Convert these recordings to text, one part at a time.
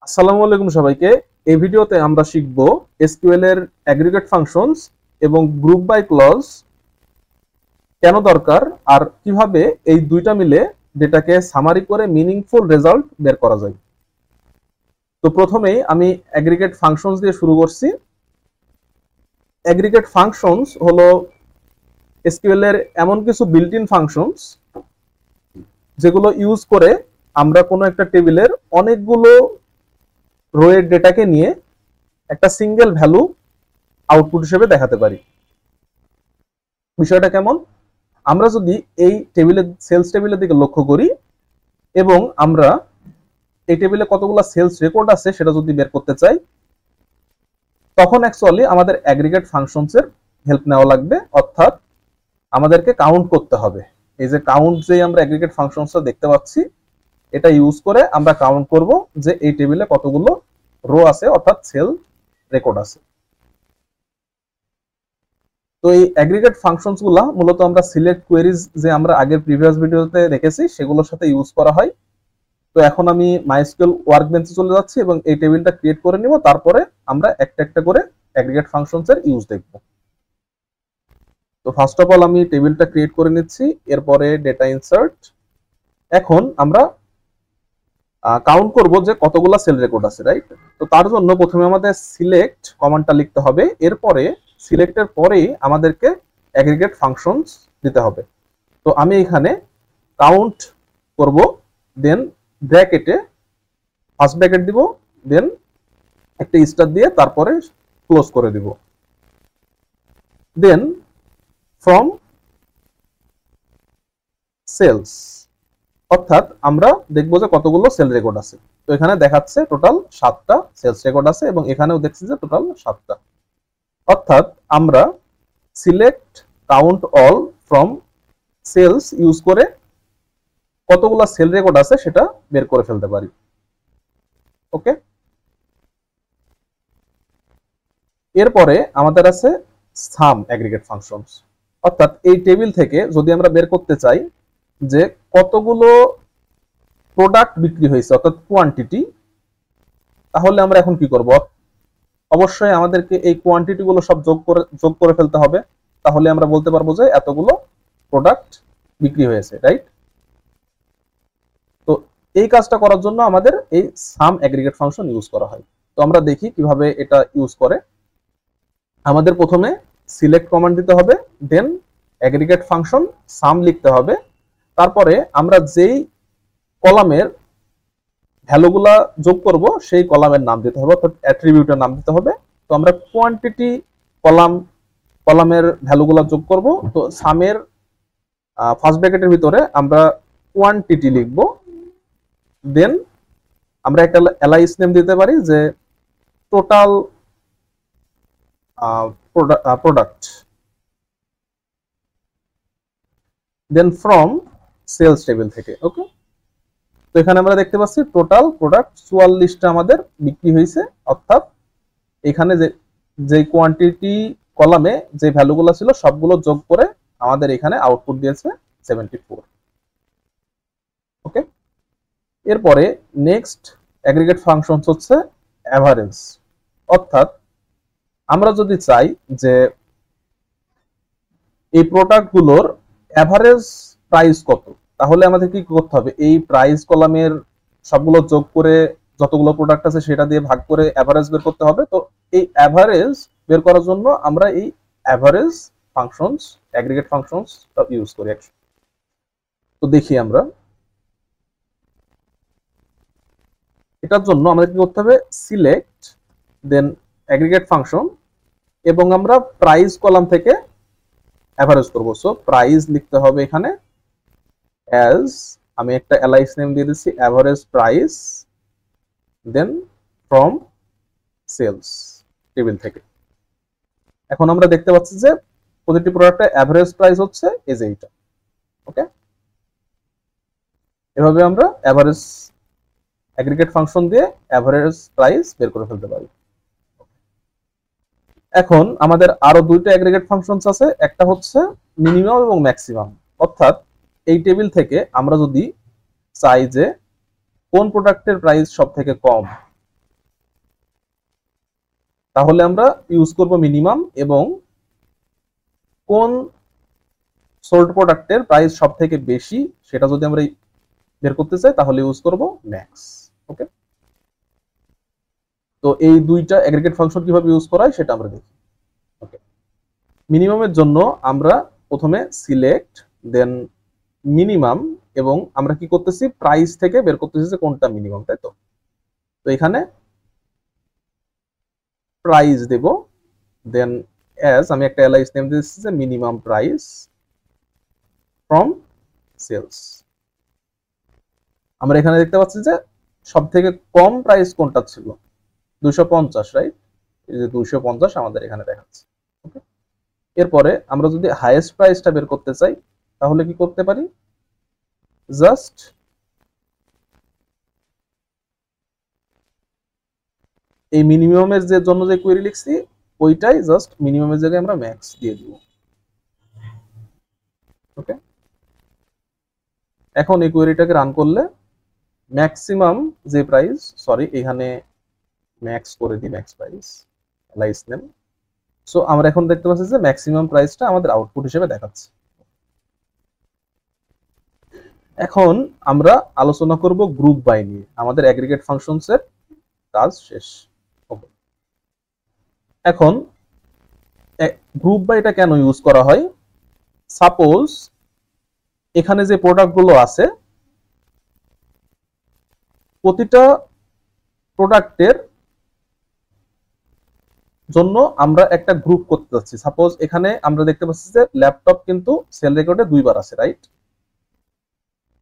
আসসালামু আলাইকুম সবাইকে। এই ভিডিওতে আমরা শিখব এসকিউএল এর অ্যাগ্রিগেট ফাংশনস এবং গ্রুপ বাই ক্লজ কেন দরকার আর কিভাবে এই দুইটা মিলে ডেটাকে সামারি করে মিনিংফুল রেজাল্ট বের করা যায়। তো প্রথমেই আমি অ্যাগ্রিগেট ফাংশনস দিয়ে শুরু করছি। অ্যাগ্রিগেট ফাংশনস হলো এসকিউএল এর এমন কিছু বিল্ট ইন ফাংশনস যেগুলো ইউজ করে আমরা কোনো একটা টেবিলের অনেকগুলো রোয়ের ডেটাকে নিয়ে একটা সিঙ্গেল ভ্যালু আউটপুট হিসেবে দেখাতে পারি। বিষয়টা কেমন? আমরা যদি এই টেবিলের সেলস টেবিলের দিকে লক্ষ্য করি এবং আমরা এই টেবিলে কতগুলো সেলস রেকর্ড আছে সেটা যদি বের করতে চাই, তখন অ্যাকচুয়ালি আমাদের অ্যাগ্রিগেট ফাংশনসের হেল্প নেওয়া লাগবে। অর্থাৎ আমাদেরকে কাউন্ট করতে হবে। এই যে কাউন্ট যে আমরা অ্যাগ্রিগেট ফাংশনসটা দেখতে পাচ্ছি, এটা ইউজ করে আমরা কাউন্ট করব যে এই টেবিলে কতগুলো রো আছে অর্থাৎ সেল রেকর্ড আছে। তো এই অ্যাগ্রিগেট ফাংশনস গুলা মূলত আমরা সিলেক্ট কোয়েরিজ যে আমরা আগের প্রিভিয়াস ভিডিওতে দেখেছি সেগুলোর সাথে ইউজ করা হয়। তো এখন আমি মাইস্কুয়েল ওয়ার্কবেঞ্চে চলে যাচ্ছি এবং এই টেবিলটা ক্রিয়েট করে নিব। তারপরে আমরা একটা একটা করে অ্যাগ্রিগেট ফাংশনস এর ইউজ দেখব। তো ফার্স্ট অফ অল আমি টেবিলটা ক্রিয়েট করে নিচ্ছি, এরপরে ডেটা ইনসার্ট। এখন আমরা কাউন্ট করব যে কতগুলো সেল রেকর্ড আছে, রাইট? তো তার জন্য প্রথমে আমাদের সিলেক্ট কমান্ডটা লিখতে হবে, এরপরে সিলেক্টের পরেই আমাদেরকে অ্যাগ্রিগেট ফাংশনস দিতে হবে। তো আমি এখানে কাউন্ট করব, দেন ব্র্যাকেটে ফার্স্ট ব্র্যাকেট দিব, দেন একটা স্টার দিয়ে তারপরে ক্লোজ করে দিব। দেন ফ্রম সেলস, অর্থাৎ আমরা দেখবো যে কতগুলো সেল রেকর্ড আছে। তো এখানে দেখাচ্ছে টোটাল 7টা সেলস রেকর্ড আছে এবং এখানেও দেখছি যে টোটাল 7টা। অর্থাৎ আমরা select count all from sales use করে কতগুলো সেল রেকর্ড আছে সেটা বের করে ফেলতে পারি। ওকে, এরপরে আমাদের আছে সাম অ্যাগ্রিগেট ফাংশনস। অর্থাৎ এই টেবিল থেকে যদি আমরা বের করতে চাই যে কতগুলো প্রোডাক্ট বিক্রি হয়েছে অর্থাৎ কোয়ান্টিটি, তাহলে আমরা এখন কি করব? অবশ্যই আমাদেরকে এই কোয়ান্টিটি গুলো সব যোগ করে ফেলতে হবে। তাহলে আমরা বলতে পারবো যে এতগুলো প্রোডাক্ট বিক্রি হয়েছে, রাইট? তো এই কাজটা করার জন্য আমাদের এই সাম অ্যাগ্রিগেট ফাংশন ইউজ করা হয়। তো আমরা দেখি কিভাবে এটা ইউজ করে। আমাদের প্রথমে সিলেক্ট কমান্ড দিতে হবে, দেন অ্যাগ্রিগেট ফাংশন সাম লিখতে হবে। তারপরে আমরা যেই কলামের ভ্যালুগুলা যোগ করব সেই কলামের নাম দিতে হবে, অর্থাৎ অ্যাট্রিবিউটের নাম দিতে হবে। তো আমরা কোয়ান্টিটি কলামের ভ্যালুগুলা যোগ করব। তো সামের ফার্স্ট ব্র্যাকেটের ভিতরে আমরা কোয়ান্টিটি লিখব, দেন আমরা একটা এলআইএস নেম দিতে পারি যে total product, then from sales table থেকে। ওকে, তো এখানে আমরা দেখতে পাচ্ছি টোটাল প্রোডাক্ট 44টা আমাদের বিক্রি হয়েছে। অর্থাৎ এখানে যে কোয়ান্টিটি কলামে যে ভ্যালুগুলো ছিল সবগুলো যোগ করে আমাদের এখানে আউটপুট দিয়েছে 74। ওকে, এরপরে নেক্সট অ্যাগ্রিগেট ফাংশনস হচ্ছে অ্যাভারেজ। অর্থাৎ আমরা যদি চাই যে এই প্রোডাক্টগুলোর অ্যাভারেজ প্রাইস কত, তাহলে আমাদের কি করতে হবে? এই প্রাইস কলামের সবগুলো যোগ করে যতগুলো প্রোডাক্ট আছে সেটা দিয়ে ভাগ করে অ্যাভারেজ বের করতে হবে। তো এই অ্যাভারেজ বের করার জন্য আমরা এই average functions aggregate functions use করি। তো দেখি আমরা এটার জন্য আমাদের কি করতে হবে? সিলেক্ট, দেন অ্যাগ্রিগেট ফাংশন, এবং আমরা প্রাইস কলাম থেকে অ্যাভারেজ করব। সো প্রাইস লিখতে হবে এখানে অ্যাজ, আমি একটা এলআইএস নেম দিয়ে দিচ্ছি average price, then from sales table থেকে। এখন আমরা দেখতে পাচ্ছি যে প্রতিটি প্রোডাক্টের অ্যাভারেজ প্রাইস হচ্ছে এই যে এইটা। ওকে, এভাবে আমরা অ্যাভারেজ অ্যাগ্রিগেট ফাংশন দিয়ে অ্যাভারেজ প্রাইস বের করে ফেলতে পারি। এখন আমাদের আরো দুইটা অ্যাগ্রিগেট ফাংশনস আছে, একটা হচ্ছে মিনিমাম এবং ম্যাক্সিমাম। অর্থাৎ এই টেবিল থেকে আমরা যদি চাই যে কোন প্রোডাক্টের প্রাইস সব থেকে কম, তাহলে আমরা ইউজ করব মিনিমাম, এবং কোন সোল্ড প্রোডাক্টের প্রাইস সব থেকে বেশি সেটা যদি আমরা বের করতে চাই তাহলে ইউজ করব ম্যাক্স। ওকে, তো এই দুইটা এগ্রিগেট ফাংশন কিভাবে ইউজ করা হয় সেটা আমরা দেখি। ওকে, মিনিমামের জন্য আমরা প্রথমে সিলেক্ট, দেন মিনিমাম, এবং আমরা কি করতেছি প্রাইস থেকে বের করতেছি যে কোনটা মিনিমাম, তাই তো। তো এখানে প্রাইস দেব, দেন অ্যাজ আমি একটা এলআইস নেম দিচ্ছি যে মিনিমাম প্রাইস ফ্রম সেলস। আমরা এখানে দেখতে পাচ্ছি যে সব থেকে কম প্রাইস কোনটা ছিল, 250, রাইট। এই যে 250 আমাদের এখানে দেখাচ্ছে। ওকে, এরপরে আমরা যদি হাইয়েস্ট প্রাইসটা বের করতে চাই তাহলে কি করতে পারি, জাস্ট এই মিনিমামের যে জন্য যে কোয়েরি লিখছি ওইটাই জাস্ট মিনিমামের জায়গায় আমরা ম্যাক্স দিয়ে দিব। ওকে, এখন এই কোয়েরিটাকে রান করলে ম্যাক্সিমাম যে প্রাইস, সরি এখানে ম্যাক্স করে দিই, ম্যাক্স প্রাইস এলআইস নেম। সো আমরা এখন দেখতে পাচ্ছি যে ম্যাক্সিমাম প্রাইসটা আমাদের আউটপুট হিসেবে দেখাচ্ছে। এখন আমরা আলোচনা করব গ্রুপ বাই নিয়ে। আমাদের অ্যাগ্রিগেট ফাংশনসের কাজ শেষ। ওকে, এখন গ্রুপ বাইটা কেন ইউজ করা হয়, সাপোজ এখানে যে প্রোডাক্টগুলো আছে প্রতিটা প্রোডাক্টের জন্য আমরা একটা গ্রুপ করতে যাচ্ছি। সাপোজ এখানে আমরা দেখতে পাচ্ছি যে ল্যাপটপ কিন্তু সেল রেকর্ডে 2বার আছে, রাইট।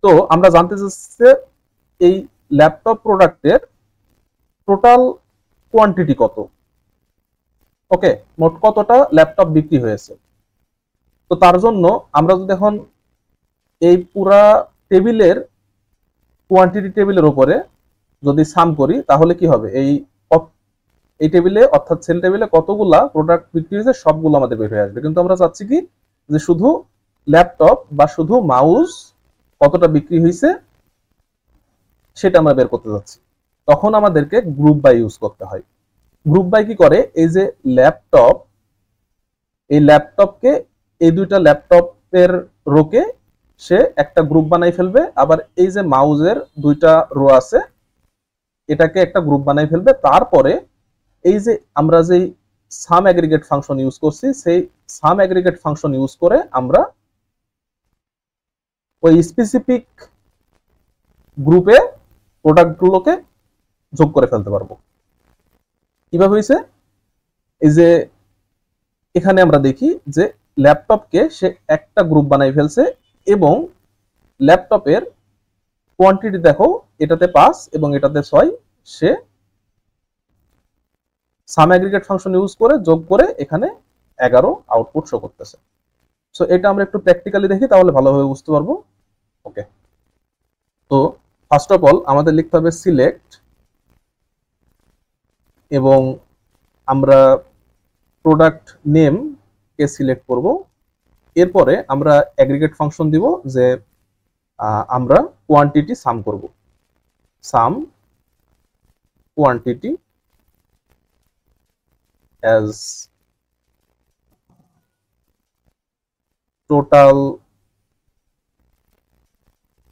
তো আমরা জানতে চাচ্ছি যে এই ল্যাপটপ প্রোডাক্টের টোটাল কোয়ান্টিটি কত, ওকে, মোট কতটা ল্যাপটপ বিক্রি হয়েছে। তো তার জন্য আমরা যদি এখন এই পুরা টেবিলের কোয়ান্টিটি টেবিলের উপরে যদি সাম করি তাহলে কি হবে, এই টেবিলে অর্থাৎ সেল টেবিলে কতগুলা প্রোডাক্ট বিক্রি হয়েছে সবগুলো আমাদের বের হয়ে আসবে। কিন্তু আমরা চাচ্ছি কি যে শুধু ল্যাপটপ বা শুধু মাউস কতটা বিক্রি হয়েছে সেটা আমরা বের করতে যাচ্ছি। তখন আমাদেরকে গ্রুপ বাই ইউজ করতে হয়। গ্রুপ বাই কি করে, এই যে ল্যাপটপ, এই ল্যাপটপকে এই দুইটা ল্যাপটপের রোকে সে একটা গ্রুপ বানাই ফেলবে, আবার এই যে মাউসের দুইটা রো আছে এটাকে একটা গ্রুপ বানাই ফেলবে। তারপরে এই যে আমরা যে সাম অ্যাগ্রিগেট ফাংশন ইউজ করছি সেই সাম অ্যাগ্রিগেট ফাংশন ইউজ করে আমরা ওই স্পেসিফিক গ্রুপে প্রোডাক্টগুলোকে যোগ করে ফেলতে পারবো। কিভাবে হয়েছে, এই যে এখানে আমরা দেখি যে ল্যাপটপকে সে একটা গ্রুপ বানাই ফেলছে এবং ল্যাপটপের কোয়ান্টিটি দেখো এটাতে 5 এবং এটাতে 6, সে সাম অ্যাগ্রিগেট ফাংশন ইউজ করে যোগ করে এখানে 11 আউটপুট শো করতেছে। সো এটা আমরা একটু প্র্যাকটিক্যালি দেখি তাহলে ভালোভাবে বুঝতে পারবো। ওকে, তো ফার্স্ট অফ অল আমাদের লিখতে হবে সিলেক্ট, এবং আমরা প্রোডাক্ট নেম কে সিলেক্ট করব। এরপরে আমরা অ্যাগ্রিগেট ফাংশন দিব যে আমরা কোয়ান্টিটি সাম করব, সাম quantity as total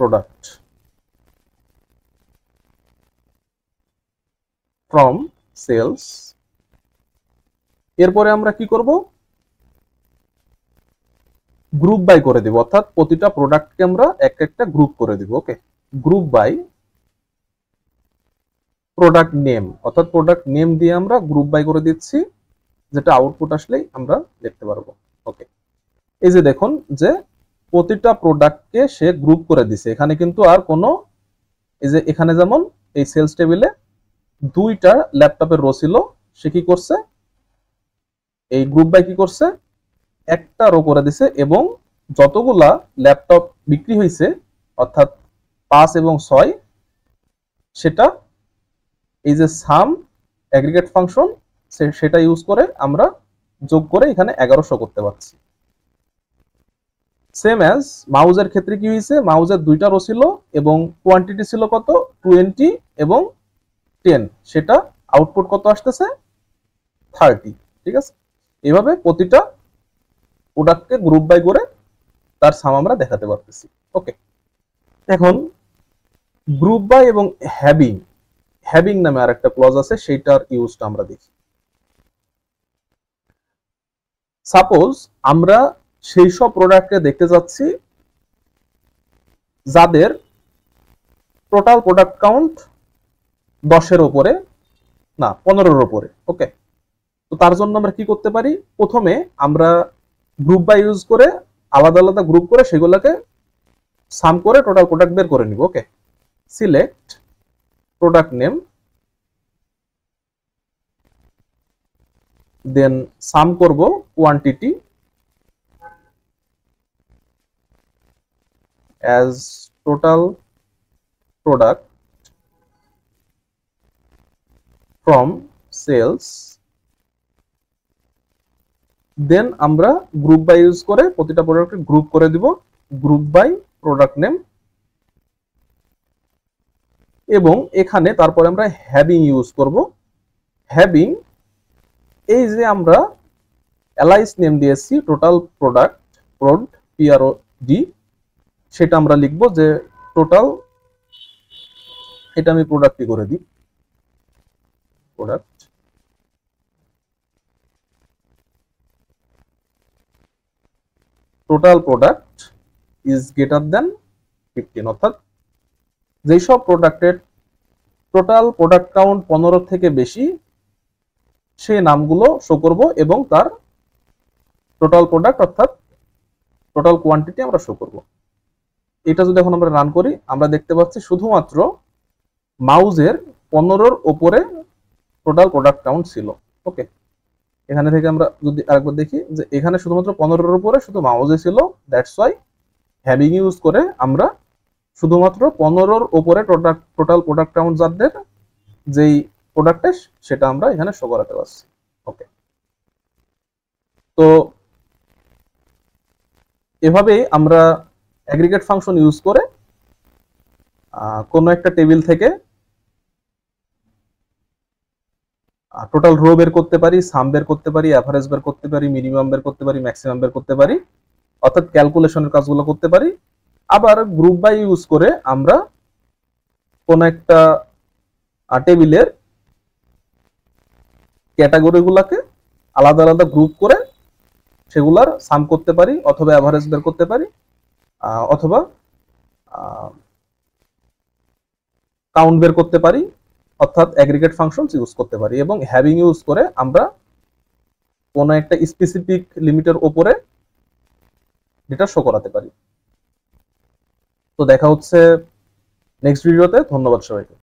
product from sales। এরপরে আমরা কি করব, গ্রুপ বাই করে দিব, অর্থাৎ প্রতিটা প্রোডাক্টকে আমরা একটা গ্রুপ করে দিব। ওকে, গ্রুপ বাই প্রোডাক্ট নেম, অর্থাৎ প্রোডাক্ট নেম দিয়ে আমরা গ্রুপ বাই করে দিচ্ছি, যেটা আউটপুট আসলেই আমরা দেখতে পারবো। ওকে, এই যে দেখুন যে প্রতিটা প্রোডাক্টকে সে গ্রুপ করে দিছে। এখানে কিন্তু আর কোনো, এই যে এখানে যেমন এই সেলস টেবিলে 2টা ল্যাপটপের রো ছিল, সে কি করছে এই গ্রুপ বাই কি করছে একটা রো করে দিছে, এবং যতগুলা ল্যাপটপ বিক্রি হয়েছে অর্থাৎ 5 এবং 6 সেটা এই যে সাম অ্যাগ্রিগেট ফাংশন সেটা ইউজ করে আমরা যোগ করে এখানে 11 শো করতে পারছি। সেম অ্যাজ মাউজের ক্ষেত্রে কি হয়েছে, মাউজের 2টা রো ছিল এবং কোয়ান্টিটি ছিল কত 20 এবং 10, সেটা আউটপুট কত আসতেছে 30, ঠিক আছে। এভাবে প্রতিটা প্রোডাক্টকে গ্রুপ বাই করে তার সাম আমরা দেখাতে পারতেছি। ওকে, এখন গ্রুপ বাই এবং হ্যাভিং হ্যাভিং নামে আর একটা ক্লজ আছে, সেইটার ইউজটা আমরা দেখি। সাপোজ আমরা সেই সব প্রোডাক্টকে দেখতে যাচ্ছি যাদের টোটাল প্রোডাক্ট কাউন্ট 10-এর উপরে, না 15-এর উপরে। ওকে, তো তার জন্য আমরা কি করতে পারি, প্রথমে আমরা গ্রুপ বাই ইউজ করে আলাদা আলাদা গ্রুপ করে সেগুলোকে সাম করে টোটাল প্রোডাক্ট বের করে নিব। Okay, select product name, then sum করব quantity as total product from sales, then আমরা গ্রুপ বাই ইউজ করে প্রতিটা প্রোডাক্টকে গ্রুপ করে দিব, গ্রুপ বাই প্রোডাক্ট নেম, এবং এখানে তারপরে আমরা হ্যাভিং ইউজ করব। হ্যাভিং, এই যে আমরা অ্যালাইস নেম দিয়েছি টোটাল প্রোডাক্ট, প্রোড PROD, সেটা আমরা লিখব যে টোটাল, এটা আমি প্রোডাক্টই করে দিই, product total product is greater than 15, অর্থাৎ যেই সব প্রোডাক্টের টোটাল প্রোডাক্ট কাউন্ট 15 থেকে বেশি সেই নামগুলো শো করব এবং তার টোটাল প্রোডাক্ট অর্থাৎ টোটাল কোয়ান্টিটি আমরা শো করব। এটা যদি এখন আমরা রান করি, আমরা দেখতে পাচ্ছি শুধুমাত্র মাউজের 15-এর উপরে টোটাল প্রোডাক্ট কাউন্ট ছিল। ওকে, এখানে থেকে আমরা যদি আরেকবার দেখি যে এখানে শুধুমাত্র 15-এর উপরে শুধু মাউজে ছিল, দ্যাটস ওয়াই হ্যাভিং ইউজ করে আমরা শুধুমাত্র 15-এর উপরে টোটাল প্রোডাক্ট কাউন্ট যাদের যেই প্রোডাক্টে সেটা আমরা এখানে শো করাতে পারছি। ওকে, তো এভাবেই আমরা অ্যাগ্রিগেট ফাংশন ইউজ করে কোনো একটা টেবিল থেকে টোটাল রো বের করতে পারি, সাম বের করতে পারি, অ্যাভারেজ বের করতে পারি, মিনিমাম বের করতে পারি, ম্যাক্সিমাম বের করতে পারি, অর্থাৎ ক্যালকুলেশনের কাজগুলো করতে পারি। আবার গ্রুপ বাই ইউজ করে আমরা কোন একটা টেবিলের ক্যাটাগরিগুলোকে আলাদা আলাদা গ্রুপ করে সেগুলার সাম করতে পারি, অথবা অ্যাভারেজ বের করতে পারি, অথবা কাউন্ট বের করতে পারি, অর্থাৎ অ্যাগ্রিগেট ফাংশনস ইউজ করতে পারি। এবং হ্যাভিং ইউজ করে আমরা কোনো একটা স্পেসিফিক লিমিটের উপরে ডেটা শো করাতে পারি। তো দেখা হচ্ছে নেক্সট ভিডিওতে। ধন্যবাদ সবাইকে।